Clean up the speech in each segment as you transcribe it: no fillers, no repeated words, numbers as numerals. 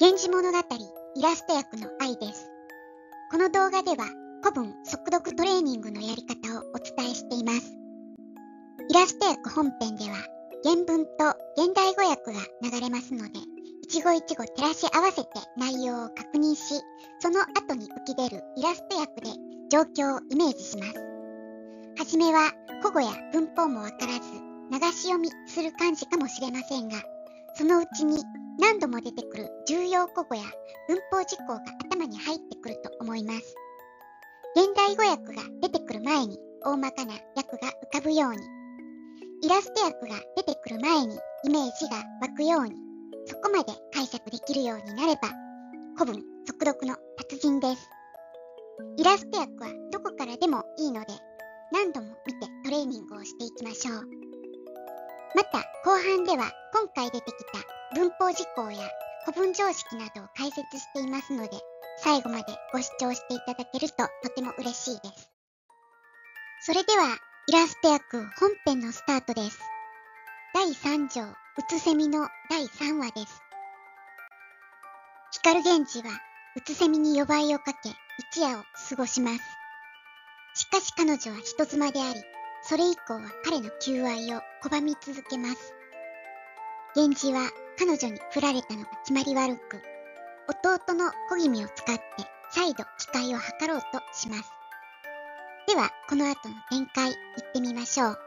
源氏物語イラスト役の愛です。この動画では古文速読トレーニングのやり方をお伝えしています。イラスト役本編では原文と現代語訳が流れますので、一語一語照らし合わせて内容を確認し、その後に浮き出るイラスト役で状況をイメージします。はじめは古語や文法もわからず流し読みする感じかもしれませんが、そのうちに何度も出てくる重要古語や文法事項が頭に入ってくると思います。現代語訳が出てくる前に大まかな訳が浮かぶように、イラスト訳が出てくる前にイメージが湧くように、そこまで解釈できるようになれば古文速読の達人です。イラスト訳はどこからでもいいので、何度も見てトレーニングをしていきましょう。また後半では今回出てきた文法事項や古文常識などを解説していますので、最後までご視聴していただけるととても嬉しいです。それではイラスト訳本編のスタートです。第3条うつせみの第3話です。光源氏はうつせみに夜ばいをかけ一夜を過ごします。しかし彼女は人妻であり、それ以降は彼の求愛を拒み続けます。源氏は彼女に振られたのが決まり悪く、弟の小君を使って再度機会を図ろうとします。ではこの後の展開行ってみましょう。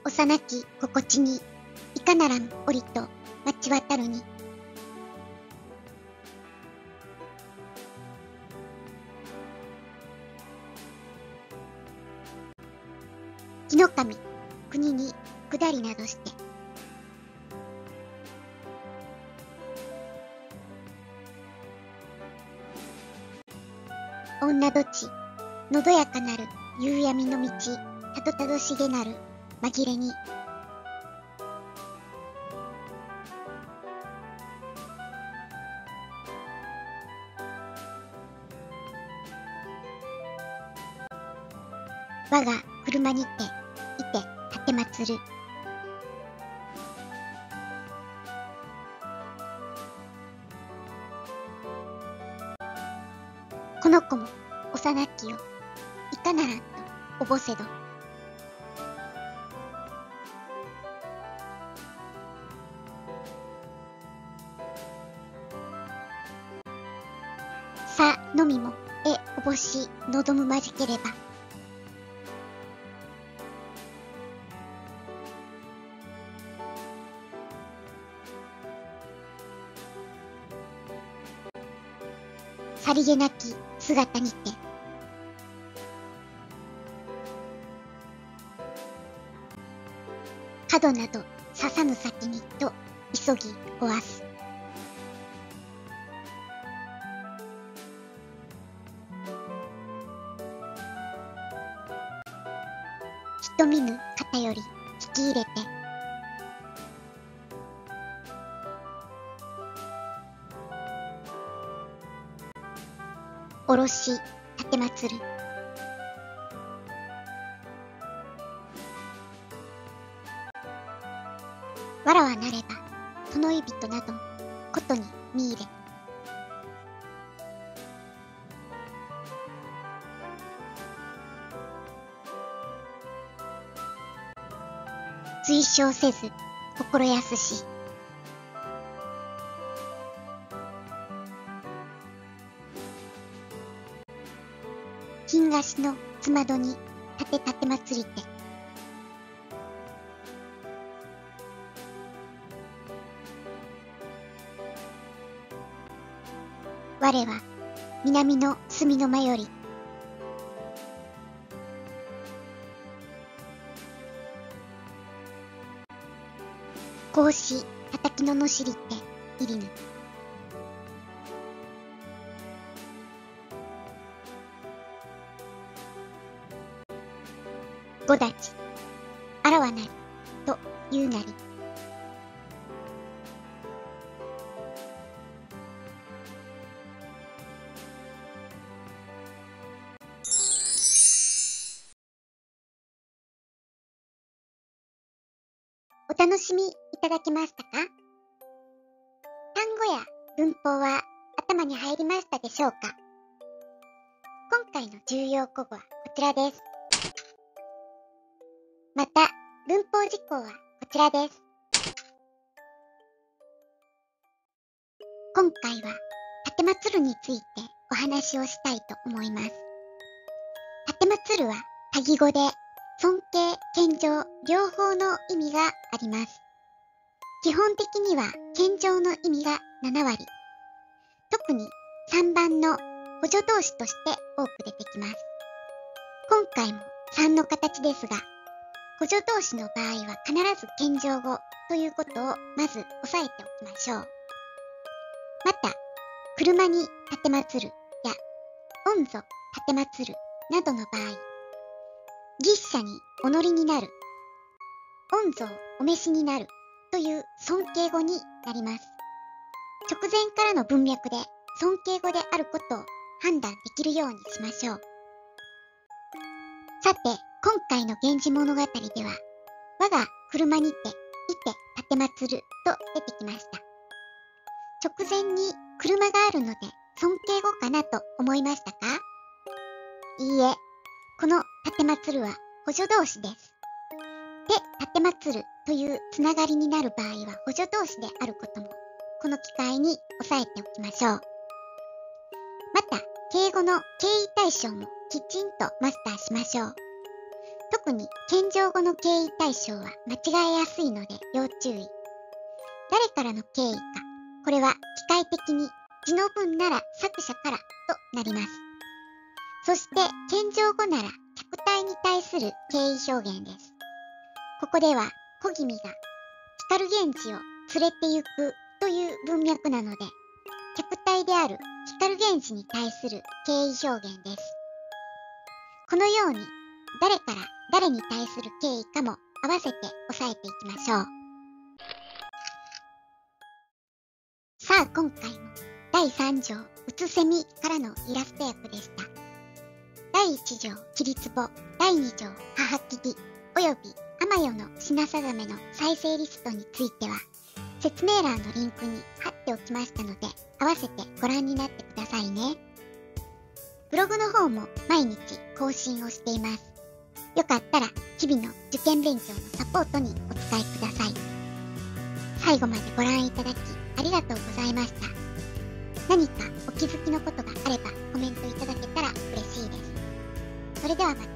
幼き心地にいかならぬ折と待ち渡るに、木の神国に下りなどして、女どちのどやかなる夕闇の道、たどたどしげなる紛れに、我が車にていて立てまつる。この子も幼きよいかならんとおぼせど、さのみもおぼしのどむまじければ、さりげなき姿にて、角など刺さぬ先にと急ぎおわす。人見ぬ方より引き入れて、おろし立てまつる。わらわなれば殿い人などことに見入れ、推奨せず心安し、金菓子のつまどに立てまつりて、我は南の隅の間より、格子叩きののしりて入りぬ。ご立ちあらわなりと言うなり、お楽しみいただけましたか？単語や文法は頭に入りましたでしょうか？今回の重要語語はこちらです。また、文法事項はこちらです。今回は、立てまつるについてお話をしたいと思います。立てまつるは多義語で、尊敬、謙譲、両方の意味があります。基本的には、謙譲の意味が7割。特に3番の補助動詞として多く出てきます。今回も3の形ですが、補助動詞の場合は必ず謙譲語ということをまず押さえておきましょう。また、車に立てまつるや、御座立てまつるなどの場合、牛車にお乗りになる、御座お召しになるという尊敬語になります。直前からの文脈で尊敬語であることを判断できるようにしましょう。さて、今回の源氏物語では、我が車にて、いて立てまつると出てきました。直前に車があるので尊敬語かなと思いましたか？いいえ、この立てまつるは補助動詞です。で、立てまつるというつながりになる場合は補助動詞であることも、この機会に押さえておきましょう。また、敬語の敬意対象もきちんとマスターしましょう。特に謙譲語の敬意対象は間違えやすいので要注意。誰からの敬意か、これは機械的に字の文なら作者からとなります。そして謙譲語なら客体に対する敬意表現です。ここでは小気味が光源氏を連れて行くという文脈なので、客体である光源氏に対する敬意表現です。このように誰から誰に対する敬意かも合わせて押さえていきましょう。さあ、今回も第3条うつせみからのイラスト訳でした。第1条きりつぼ、第2条母切りおよび天代の品定めの再生リストについては説明欄のリンクに貼っておきましたので、合わせてご覧になってくださいね。ブログの方も毎日更新をしています。よかったら日々の受験勉強のサポートにお使いください。最後までご覧いただきありがとうございました。何かお気づきのことがあればコメントいただけたら嬉しいです。それではまた。